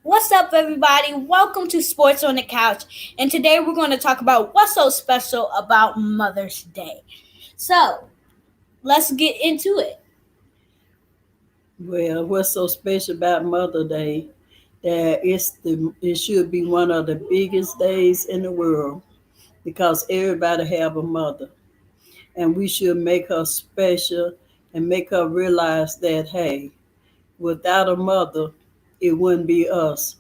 What's up, everybody? Welcome to Sports on the Couch. And today we're going to talk about what's so special about Mother's Day. So, let's get into it. Well, what's so special about Mother Day that it should be one of the biggest days in the world because everybody have a mother, and we should make her special and make her realize that hey, without a mother, it wouldn't be us,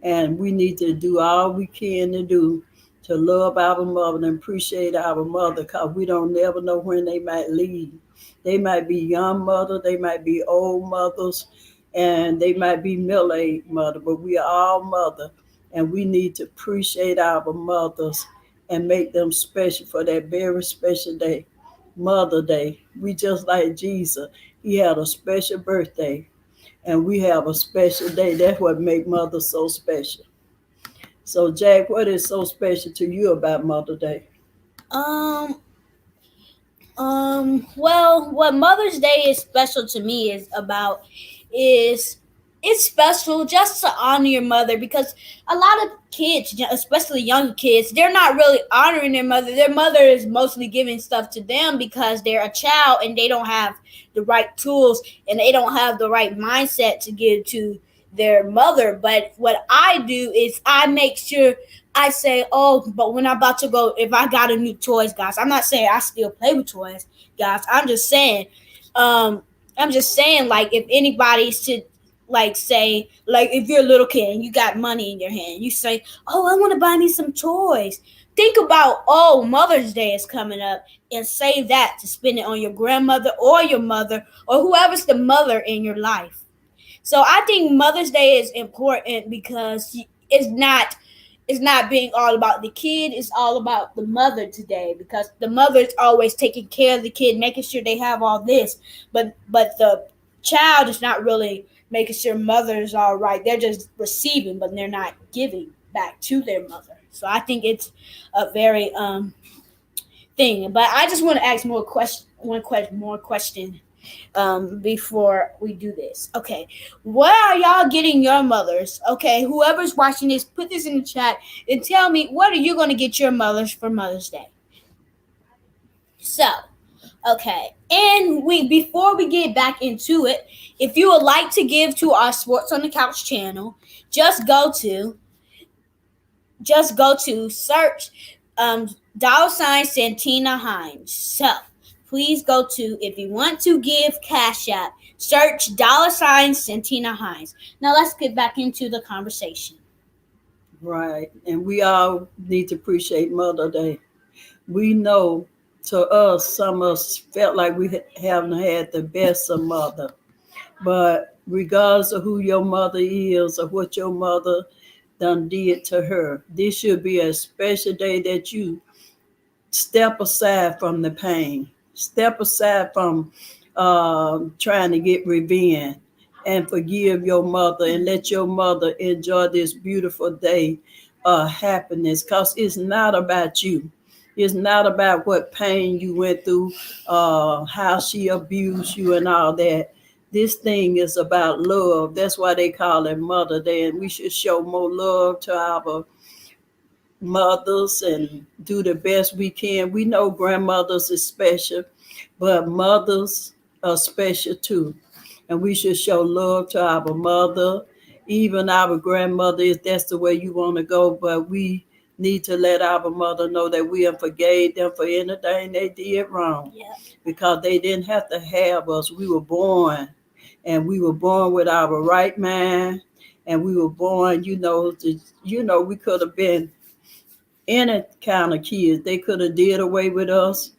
and we need to do all we can to do to love our mother and appreciate our mother because we don't never know when they might leave. They might be young mother, they might be old mothers, and they might be middle-aged mother, but we are all mother, and we need to appreciate our mothers and make them special for that very special day, Mother Day. We just like Jesus. He had a special birthday and we have a special day. That's what makes Mother so special. So, Jack, what is so special to you about Mother Day? Um, well, what Mother's Day is special to me is it's special just to honor your mother because a lot of kids, especially young kids, they're not really honoring their mother. Their mother is mostly giving stuff to them because they're a child and they don't have the right tools and they don't have the right mindset to give to their mother. But what I do is I make sure I say, oh, but when I'm about to go, if I got a new toys, guys, I'm not saying I still play with toys, guys. Um, I'm just saying, like, if anybody should, like, say, like, if you're a little kid and you got money in your hand, you say, oh, I want to buy me some toys. Think about, oh, Mother's Day is coming up, and save that to spend it on your grandmother or your mother or whoever's the mother in your life. So I think Mother's Day is important because it's not being all about the kid, it's all about the mother today because the mother's always taking care of the kid, making sure they have all this. But the child is not really making sure mother is all right. They're just receiving, but they're not giving back to their mother. So I think it's a very thing. But I just want to ask more question before we do this. Okay, what are y'all getting your mothers? Okay, whoever's watching this, put this in the chat and tell me what are you going to get your mothers for Mother's Day. So, okay, and we before we get back into it, if you would like to give to our Sports on the Couch channel, just go to search $ Santina Hines. So please go to, if you want to give Cash App, search $ Santina Hines. Now let's get back into the conversation. Right. And we all need to appreciate Mother Day. We know to us, some of us felt like we haven't had the best of mother. But regardless of who your mother is or what your mother done did to her, this should be a special day that you step aside from the pain, step aside from trying to get revenge, and forgive your mother and let your mother enjoy this beautiful day of happiness because it's not about you. It's not about what pain you went through, how she abused you, and all that. This thing is about love. That's why they call it Mother Day, and we should show more love to our mothers and do the best we can. We know grandmothers is special, but mothers are special too. And we should show love to our mother, even our grandmother, if that's the way you want to go. But we need to let our mother know that we have forgave them for anything they did wrong Yeah. because they didn't have to have us. We were born, and we were born with our right mind, and we were born, we could have been any kind of kids. They could have did away with us,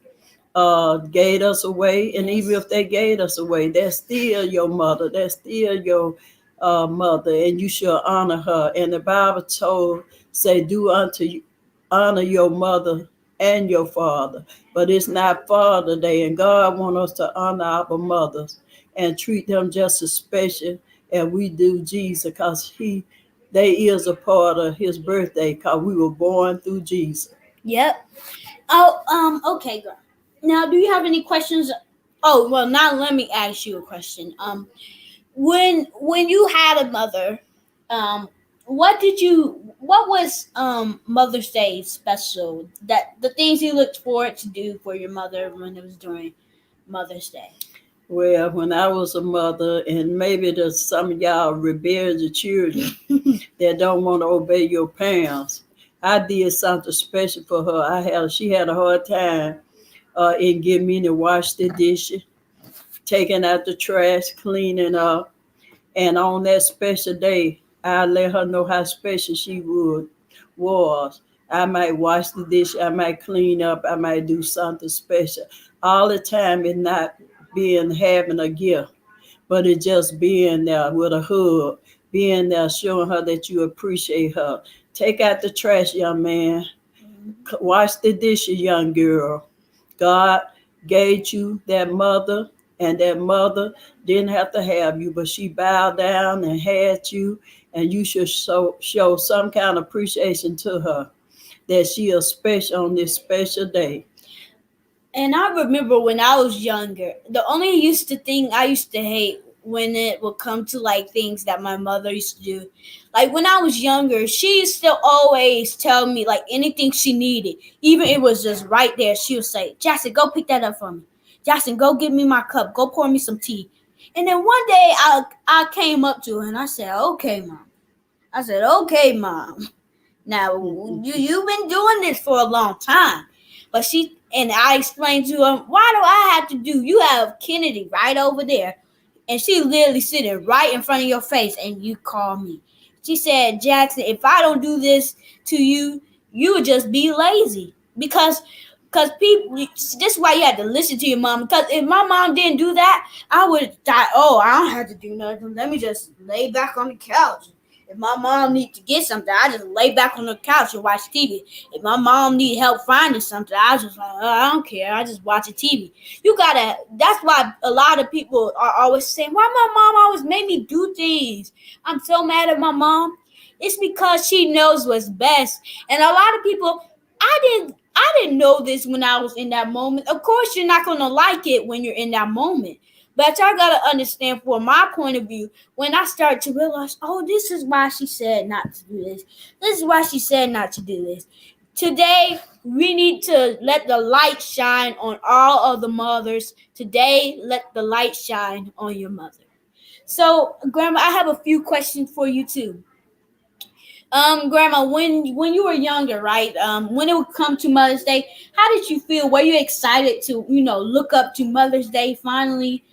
gave us away, and even Yes. if they gave us away, that's still your mother. That's still your mother, and you should honor her. And the Bible told, say, do unto you, honor your mother and your father. But it's not Father Day, and God wants us to honor our mothers and treat them just as special as we do Jesus, because they is a part of his birthday, because we were born through Jesus. Yep. Oh, okay, girl. Now, do you have any questions? Oh, well, now let me ask you a question. When you had a mother, what was Mother's Day special? That the things you looked forward to do for your mother when it was during Mother's Day. Well, when I was a mother, and maybe there's some of y'all rebel the children that don't want to obey your parents, I did something special for her. She had a hard time in getting me to wash the dishes, taking out the trash, cleaning up. And on that special day, I let her know how special she was. I might wash the dish, I might clean up, I might do something special. All the time it's not being having a gift, but it's just being there with a hug, being there showing her that you appreciate her. Take out the trash, young man. Wash the dishes, young girl. God gave you that mother, and that mother didn't have to have you, but she bowed down and had you, and you should show some kind of appreciation to her that she is special on this special day. And I remember when I was younger, the only used to thing I used to hate when it would come to like things that my mother used to do. Like when I was younger, she used to always tell me like anything she needed, even it was just right there. She would say, "Jackson, go pick that up for me. Jackson, go get me my cup. Go pour me some tea." And then one day I came up to her and I said, "Okay, mom." I said, "Okay, mom. Now you've been doing this for a long time." But she and I explained to her, "Why do I have to do? You have Kennedy right over there, and she literally sitting right in front of your face, and you call me." She said, "Jackson, if I don't do this to you, you would just be lazy because people. This is why you had to listen to your mom. Because if my mom didn't do that, I would die. Oh, I don't have to do nothing. Let me just lay back on the couch." If my mom need to get something, I just lay back on the couch and watch TV. If my mom need help finding something, I just like, oh, I don't care. I just watch a TV. You gotta. That's why a lot of people are always saying, "Why my mom always made me do things?" I'm so mad at my mom. It's because she knows what's best. And a lot of people, I didn't know this when I was in that moment. Of course, you're not gonna like it when you're in that moment. But y'all gotta understand, from my point of view, when I start to realize, oh, this is why she said not to do this. This is why she said not to do this. Today, we need to let the light shine on all of the mothers. Today, let the light shine on your mother. So, Grandma, I have a few questions for you too. Grandma, when you were younger, right? When it would come to Mother's Day, how did you feel? Were you excited to, look up to Mother's Day finally,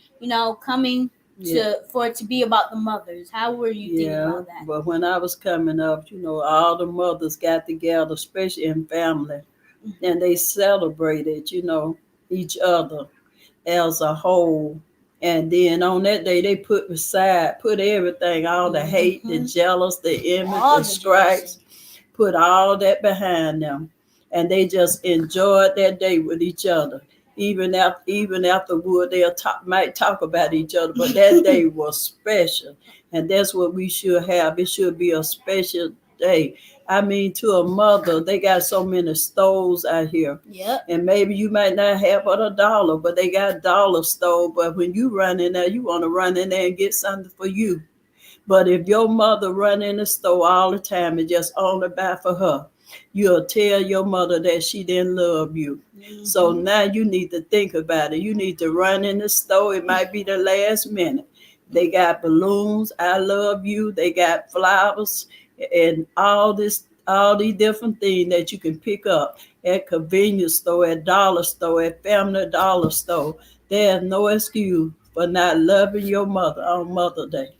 coming Yeah. for it to be about the mothers? How were you thinking Yeah, about that? but when I was coming up, all the mothers got together, especially in family, and they celebrated, each other as a whole. And then on that day, they put everything, all the hate, the jealous, the envy, All the the jealousy. stripes, put all that behind them. And they just enjoyed that day with each other. Even afterward, might talk about each other, but that day was special, and that's what we should have. It should be a special day. I mean, to a mother, they got so many stores out here, Yep. and maybe you might not have but $1, but they got dollar store. But when you run in there, you want to run in there and get something for you. But if your mother run in the store all the time and just only buy for her, you'll tell your mother that she didn't love you. Mm-hmm. So now you need to think about it. You need to run in the store. It might be the last minute. They got balloons, I love you. They got flowers and all these different things that you can pick up at convenience store, at dollar store, at family dollar store. There's no excuse for not loving your mother on Mother's Day.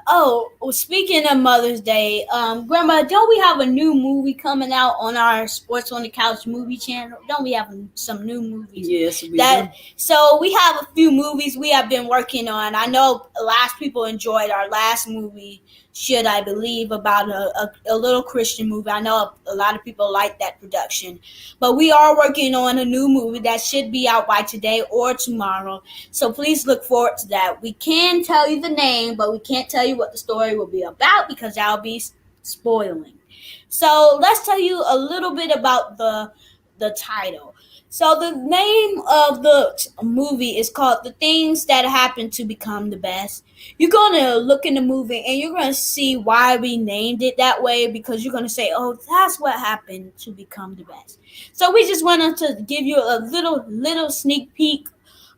Oh, well, speaking of Mother's Day, Grandma, don't we have a new movie coming out on our Sports on the Couch movie channel? Don't we have some new movies? Yes, we That do. so we have a few movies we have been working on. I know last people enjoyed our last movie, Should I Believe, about a little Christian movie. I know a lot of people like that production, but we are working on a new movie that should be out by today or tomorrow. So please look forward to that. We can tell you the name, but we can't tell you what the story will be about because that'll be spoiling. So let's tell you a little bit about the title. So the name of the movie is called "The Things That Happen to Become the Best." You're gonna look in the movie and you're gonna see why we named it that way, because you're gonna say, "Oh, that's what happened to become the best." So we just wanted to give you a little sneak peek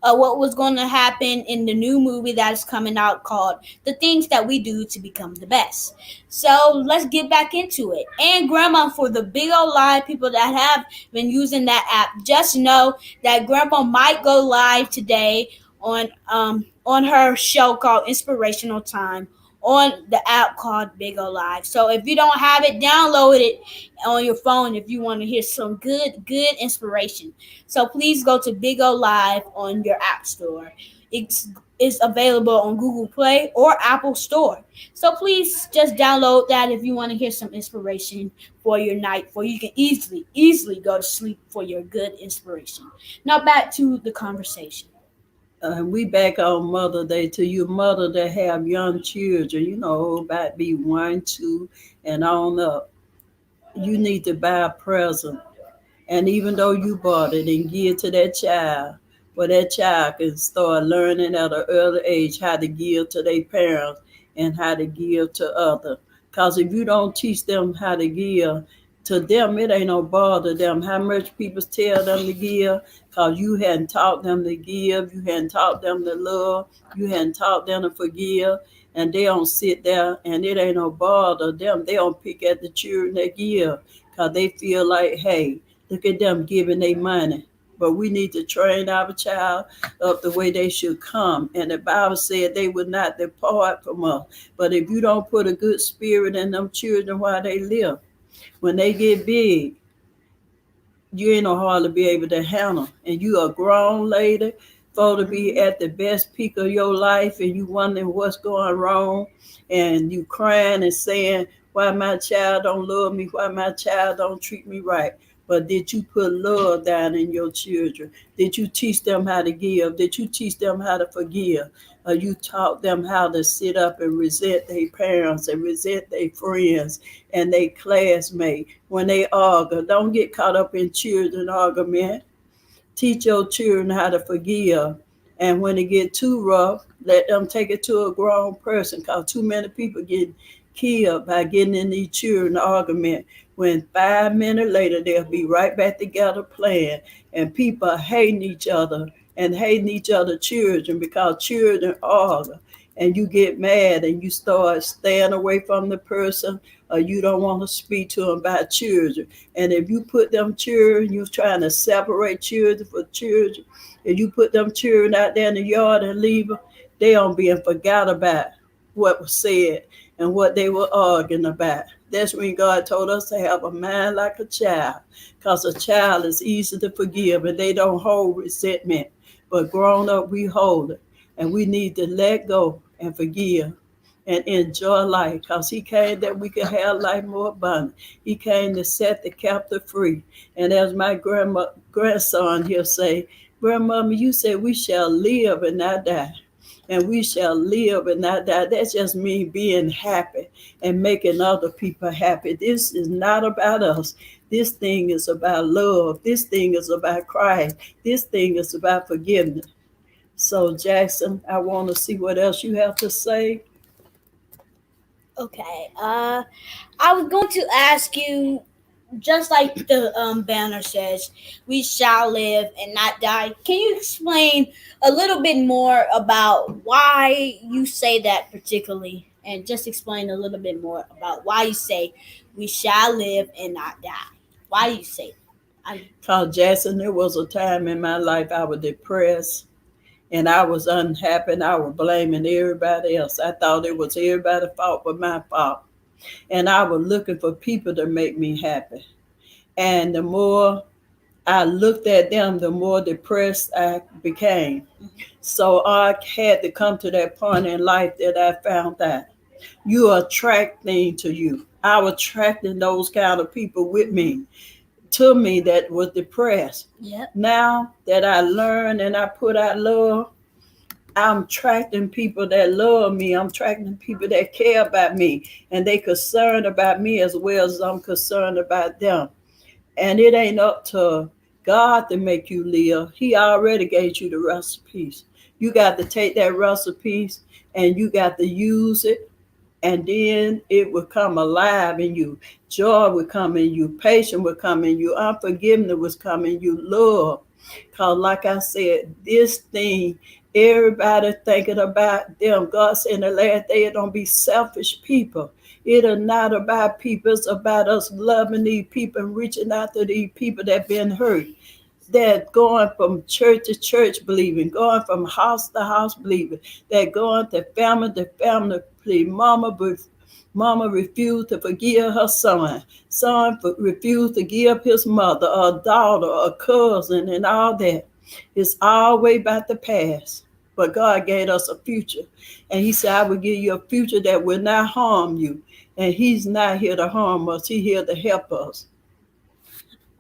of what was going to happen in the new movie that is coming out called "The Things That We Do to Become the Best." So let's get back into it. And Grandma, for the big old live people that have been using that app, just know that Grandma might go live today on her show called Inspirational Time on the app called Big O Live. So if you don't have it, download it on your phone if you want to hear some good inspiration. So please go to Big O Live on your app store. It's is available on Google Play or Apple Store. So please just download that if you want to hear some inspiration for your night, for you can easily go to sleep for your good inspiration. Now back to the conversation. We back on Mother Day. To you mother that have young children, about be 1, 2, and on up. You need to buy a present. And even though you bought it and give it to that child, well, that child can start learning at an early age how to give to their parents and how to give to others. Because if you don't teach them how to give to them, it ain't no bother them how much people tell them to give, because you hadn't taught them to give, you hadn't taught them to love, you hadn't taught them to forgive, and they don't sit there and it ain't no bother them. They don't pick at the children that give because they feel like, hey, look at them giving their money. But we need to train our child up the way they should come. And the Bible said they would not depart from us. But if you don't put a good spirit in them children while they live, when they get big, you ain't no hardly be able to handle. And you a grown lady, for to be at the best peak of your life, and you wondering what's going wrong, and you crying and saying, why my child don't love me, why my child don't treat me right. But did you put love down in your children? Did you teach them how to give? Did you teach them how to forgive? Or you taught them how to sit up and resent their parents and resent their friends and their classmates when they argue? Don't get caught up in children argument. Teach your children how to forgive. And when it get too rough, let them take it to a grown person, because too many people get killed by getting in these children argument. When 5 minutes later, they'll be right back together playing, and people hating each other and hating each other children because children argue. And you get mad and you start staying away from the person, or you don't want to speak to them about children. And if you put them children, you're trying to separate children for children. If you put them children out there in the yard and leave them, they don't be and forgot about what was said and what they were arguing about. That's when God told us to have a mind like a child, because a child is easy to forgive and they don't hold resentment. But grown up, we hold it. And we need to let go and forgive and enjoy life, because he came that we could have life more abundant. He came to set the captive free. And as my grandson here say, Grandmama, you said we shall live and not die. And we shall live and not die. That's just me being happy and making other people happy. This is not about us. This thing is about love. This thing is about Christ. This thing is about forgiveness. So, Jackson, I want to see what else you have to say. Okay. I was going to ask you, just like the banner says, we shall live and not die. Can you explain a little bit more about why you say that particularly? And just explain a little bit more about why you say we shall live and not die. Why do you say that? Because, Jackson, there was a time in my life I was depressed and I was unhappy and I was blaming everybody else. I thought it was everybody's fault but my fault. And I was looking for people to make me happy. And the more I looked at them, the more depressed I became. So I had to come to that point in life that I found out you attract things to you. I was attracting those kind of people with me, to me, that was depressed. Yep. Now that I learned and I put out love, I'm attracting people that love me. I'm attracting people that care about me and they concerned about me as well as I'm concerned about them. And it ain't up to God to make you live. He already gave you the recipes. You got to take that recipes and you got to use it, and then it will come alive in you. Joy will come in you. Patience will come in you. Unforgiveness will come in you. Love. Because, like I said, this thing, everybody thinking about them. God said in the last day, it don't be selfish people. It is not about people. It's about us loving these people and reaching out to these people that been hurt, that going from church to church believing, going from house to house believing, that going to family believing. Mama refused to forgive her son. Son refused to give his mother, a daughter, a cousin, and all that. It's all way about the past. But God gave us a future. And he said, I will give you a future that will not harm you. And he's not here to harm us. He's here to help us.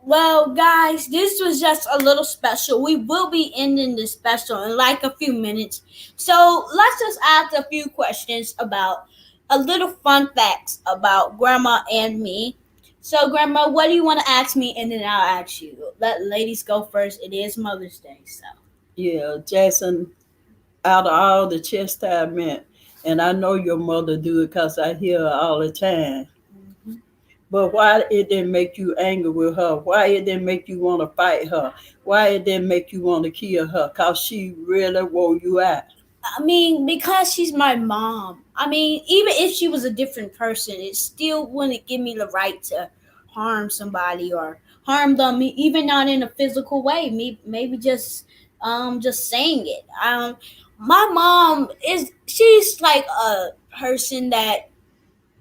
Well, guys, this was just a little special. We will be ending this special in like a few minutes. So let's just ask a few questions about a little fun facts about Grandma and me. So, Grandma, what do you want to ask me? And then I'll ask you. Let ladies go first. It is Mother's Day, so. Yeah, Jackson, out of all the chastisement, and I know your mother do it because I hear her all the time. Mhm. But why it didn't make you angry with her? Why it didn't make you want to fight her? Why it didn't make you want to kill her? Because she really wore you out. I mean, because she's my mom. I mean, even if she was a different person, it still wouldn't give me the right to harm somebody or harm them, even not in a physical way. Me, maybe just saying it. My mom she's like a person that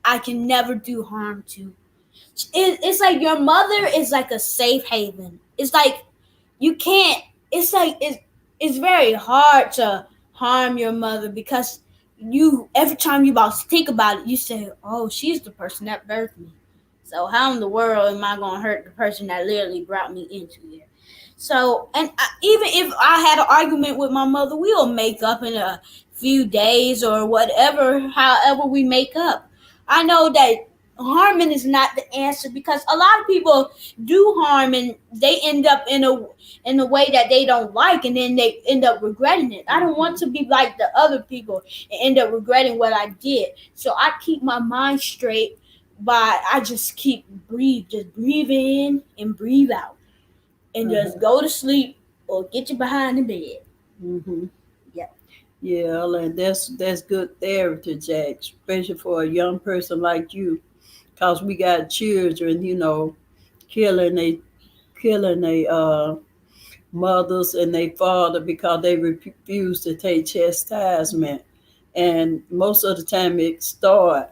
I can never do harm to. It's like your mother is like a safe haven. It's like you can't. It's like it's very hard to harm your mother because you every time you about to think about it, you say, "Oh, she's the person that birthed me." So how in the world am I gonna hurt the person that literally brought me into here? So, even if I had an argument with my mother, we'll make up in a few days or whatever, however we make up. I know that harming is not the answer because a lot of people do harm and they end up in a way that they don't like and then they end up regretting it. I don't want to be like the other people and end up regretting what I did. So I keep my mind straight by I just keep just breathe in and breathe out and just go to sleep or get you behind the bed. Mm-hmm. Yeah. Yeah, and that's good therapy, Jack, especially for a young person like you, because we got children, killing they mothers and their father because they refuse to take chastisement. And most of the time it start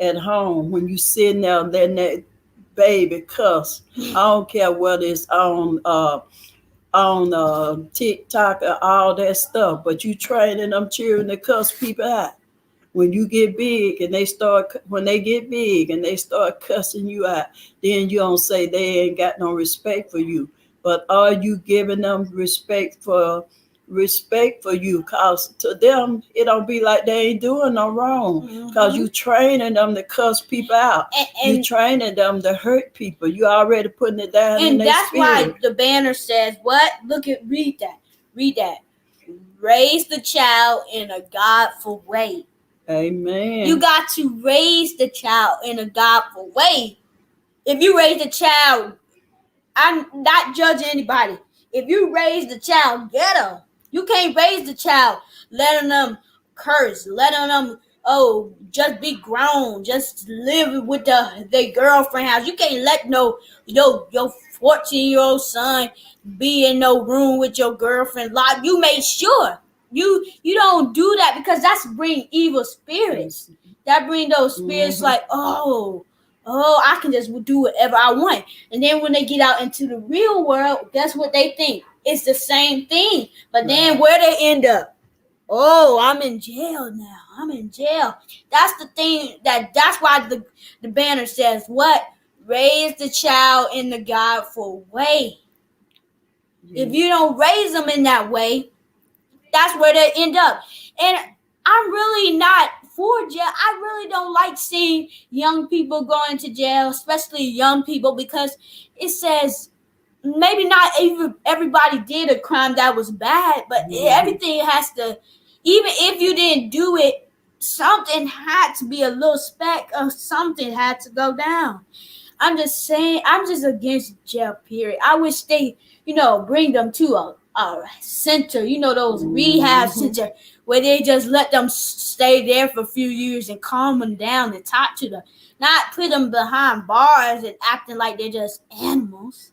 at home when you sitting there letting that baby cuss. I don't care whether it's on TikTok or all that stuff, but you training them children to cuss people out. When they get big and they start cussing you out, then you don't say they ain't got no respect for you. But are you giving them respect for you? Cause to them it don't be like they ain't doing no wrong. Cause you training them to cuss people out. You training them to hurt people. You already putting it down in And their that's why spirit. the banner says, what? Read that. Read that. Raise the child in a godful way. Amen. You got to raise the child in a godful way. If you raise the child, I'm not judging anybody. If you raise the child ghetto, you can't raise the child letting them curse, letting them just be grown, just live with their girlfriend house. You can't let your 14-year-old son be in no room with your girlfriend. Like you made sure you don't do that because that's bring evil spirits. That bring those spirits like I can just do whatever I want. And then when they get out into the real world, that's what they think. It's the same thing. But then where they end up? Oh, I'm in jail now. I'm in jail. That's the thing that's why the banner says what? Raise the child in the godful way. If you don't raise them in that way, that's where they end up. And I'm really not for jail. I really don't like seeing young people going to jail, especially young people, because it says maybe not even everybody did a crime that was bad, but everything has to, even if you didn't do it, something had to be a little speck of something had to go down. I'm just saying, I'm just against jail, period. I wish they, bring them to a center, those rehab center where they just let them stay there for a few years and calm them down and talk to them, not put them behind bars and acting like they're just animals.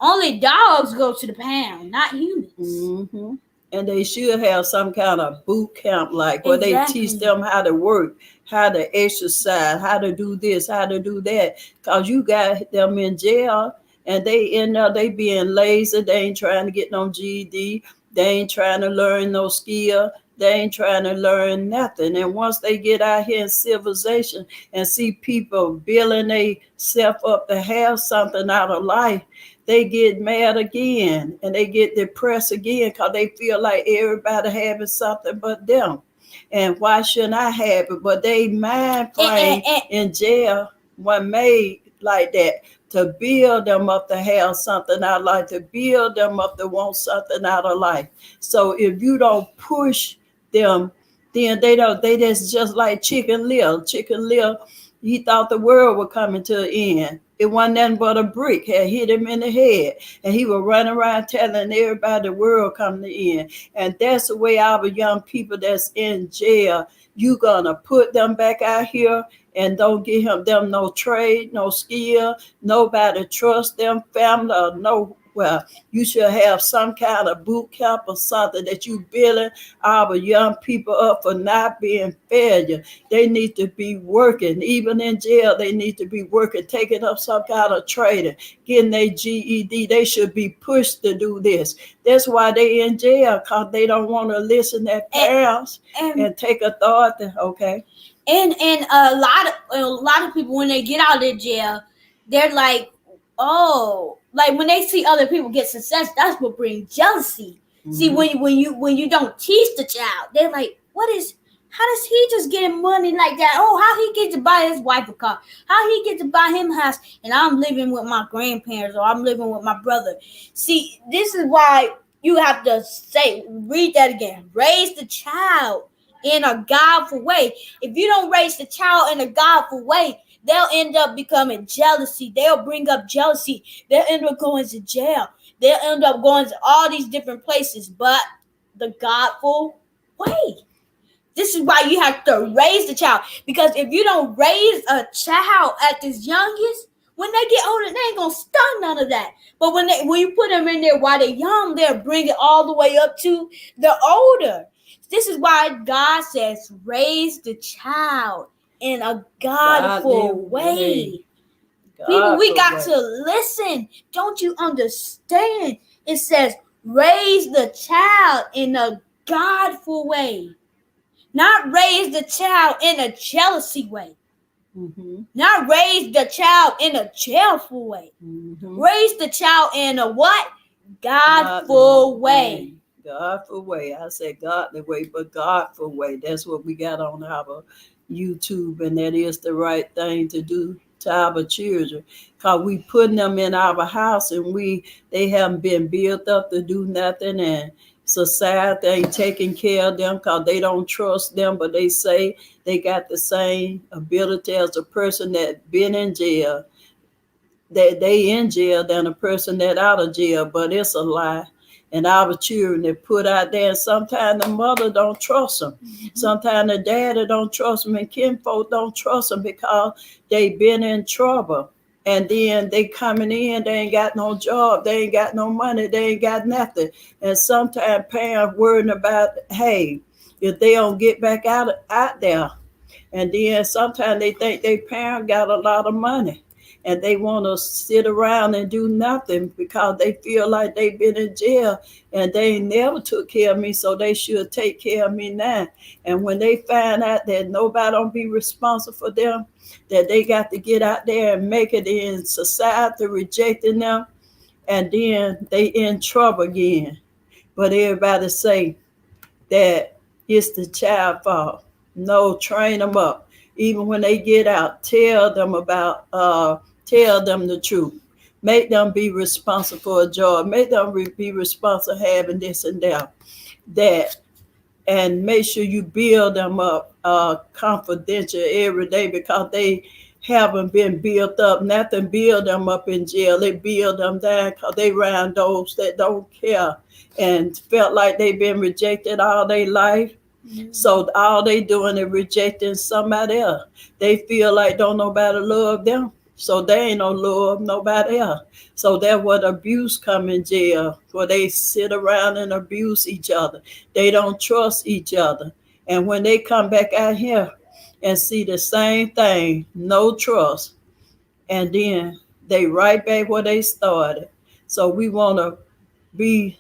Only dogs go to the pound, not humans. Mm-hmm. And they should have some kind of boot camp, like where they teach them how to work, how to exercise, how to do this, how to do that. Cause you got them in jail, and they end up they being lazy. They ain't trying to get no GED. They ain't trying to learn no skill. They ain't trying to learn nothing. And once they get out here in civilization and see people building themselves up to have something out of life, they get mad again and they get depressed again because they feel like everybody having something but them. And why shouldn't I have it? But they mind frame in jail was made like that to build them up to have something out of life, to build them up to want something out of life. So if you don't push them, then they don't. They just like Chicken Little. Chicken Little, he thought the world was coming to an end. It wasn't nothing but a brick had hit him in the head, and he was running around telling everybody the world coming to end. And that's the way our young people that's in jail, you gonna put them back out here and don't give them no trade, no skill, nobody trust them, family or no. Well, you should have some kind of boot camp or something that you building our young people up for not being failure. They need to be working. Even in jail, they need to be working, taking up some kind of training, getting their GED. They should be pushed to do this. That's why they in jail, because they don't want to listen to parents and take authority. Okay. And a lot of people, when they get out of jail, they're like, oh, like when they see other people get success, that's what brings jealousy. Mm-hmm. See, when you don't teach the child, they're like, how does he just get money like that? Oh, how he get to buy his wife a car? How he get to buy him a house? And I'm living with my grandparents, or I'm living with my brother. See, this is why you have to read that again. Raise the child in a godful way. If you don't raise the child in a godful way, they'll end up becoming jealousy. They'll bring up jealousy. They'll end up going to jail. They'll end up going to all these different places, but the godful way. This is why you have to raise the child. Because if you don't raise a child at this youngest, when they get older, they ain't gonna start none of that. But when you put them in there while they're young, they'll bring it all the way up to the older. This is why God says, raise the child in a godful way. People, we got to listen. Don't you understand? It says, raise the child in a godful way. Not raise the child in a jealousy way. Mm-hmm. Not raise the child in a jailful way. Mm-hmm. Raise the child in a what? Godful way. Godful way. I said godly way, but Godful way. That's what we got on our YouTube, and that is the right thing to do to our children. Because we putting them in our house, and they haven't been built up to do nothing, and society ain't taking care of them because they don't trust them, but they say they got the same ability as a person that been in jail, that they in jail, than a person that out of jail. But it's a lie. And our children they put out there, and sometimes the mother don't trust them. Mm-hmm. Sometimes the daddy don't trust them, and kinfolk don't trust them because they been in trouble. And then they coming in, they ain't got no job, they ain't got no money, they ain't got nothing. And sometimes parents worrying about, hey, if they don't get back out there. And then sometimes they think their parent got a lot of money, and they want to sit around and do nothing because they feel like they've been in jail and they never took care of me, so they should take care of me now. And when they find out that nobody don't be responsible for them, that they got to get out there and make it in society, rejecting them, and then they in trouble again. But everybody say that it's the child fault. No, train them up. Even when they get out, tell them the truth. Make them be responsible for a job. Make them be responsible for having this and that. And make sure you build them up confidential every day because they haven't been built up. Nothing build them up in jail. They build them down because they around those that don't care and felt like they've been rejected all their life. So all they doing is rejecting somebody else. They feel like don't nobody love them. So they ain't no love nobody else. So that's what abuse come in jail, where they sit around and abuse each other. They don't trust each other. And when they come back out here and see the same thing, no trust, and then they right back where they started. So we want to be,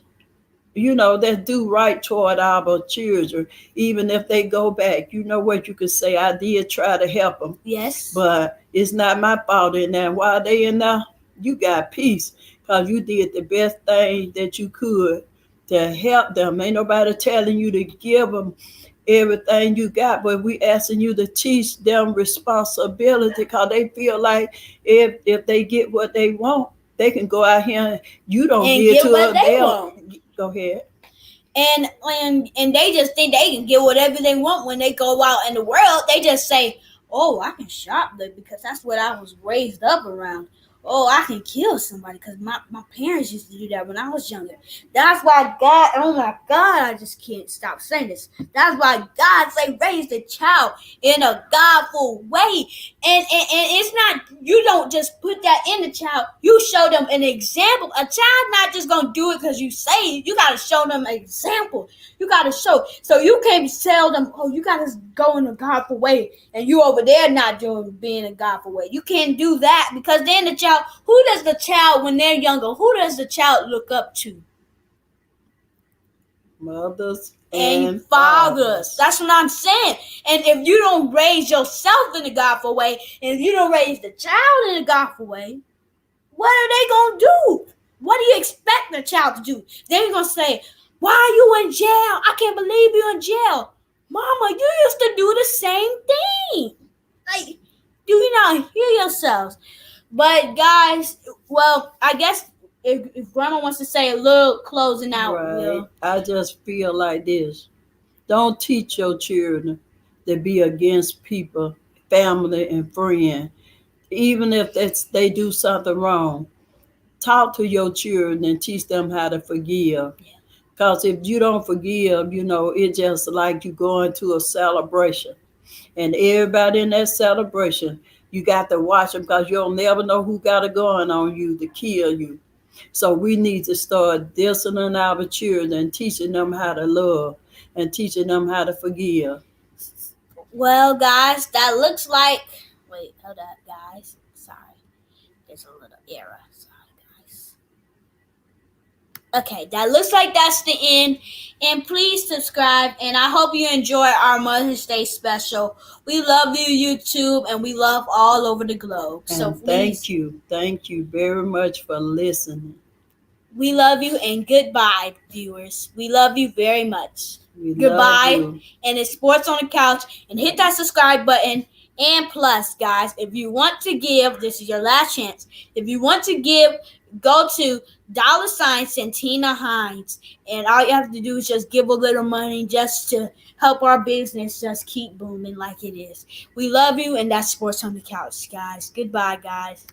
that do right toward our children, even if they go back. You know what you could say? I did try to help them. Yes. But it's not my fault in there. While they in there, you got peace because you did the best thing that you could to help them. Ain't nobody telling you to give them everything you got, but we asking you to teach them responsibility because they feel like if they get what they want, they can go out here and you don't and give get to what them. they want. Go ahead. And they just think they can get whatever they want when they go out in the world. They just say, "Oh, I can shop there because that's what I was raised up around." Oh, I can kill somebody because my parents used to do that when I was younger. That's why God, oh my God, I just can't stop saying this. That's why God say raise the child in a godful way. And it's not, you don't just put that in the child. You show them an example. A child not just going to do it because you say it. You got to show them an example. You got to show. So you can't tell them, oh, you got to go in a godful way. And you over there not being a godful way. You can't do that because then the child, who does the child, when they're younger, who does the child look up to? Mothers and fathers. That's what I'm saying. And if you don't raise yourself in a godful way, and if you don't raise the child in a godful way, what are they going to do? What do you expect the child to do? They're going to say, why are you in jail? I can't believe you're in jail. Mama, you used to do the same thing. Like, do you not hear yourselves? But guys, well, I guess if Grandma wants to say a little closing out, right. I just feel like this. Don't teach your children to be against people, family, and friends. Even if they do something wrong, talk to your children and teach them how to forgive. Because if you don't forgive, it's just like you going to a celebration. And everybody in that celebration, you got to watch them because you'll never know who got a gun on you to kill you. So we need to start disciplining our children, teaching them how to love and teaching them how to forgive. Well, guys, that looks like... Wait, hold up, guys. Sorry. There's a little error. Okay, that looks like that's the end. And please subscribe. And I hope you enjoy our Mother's Day special. We love you, YouTube, and we love all over the globe. And so thank you. Thank you very much for listening. We love you, and goodbye, viewers. We love you very much. Goodbye. And it's Sports on the Couch. And hit that subscribe button. And plus, guys, if you want to give, this is your last chance. If you want to give, go to $ Santina Hines, and all you have to do is just give a little money just to help our business just keep booming like it is. We love you, and that's Sports on the Couch, guys. Goodbye, guys.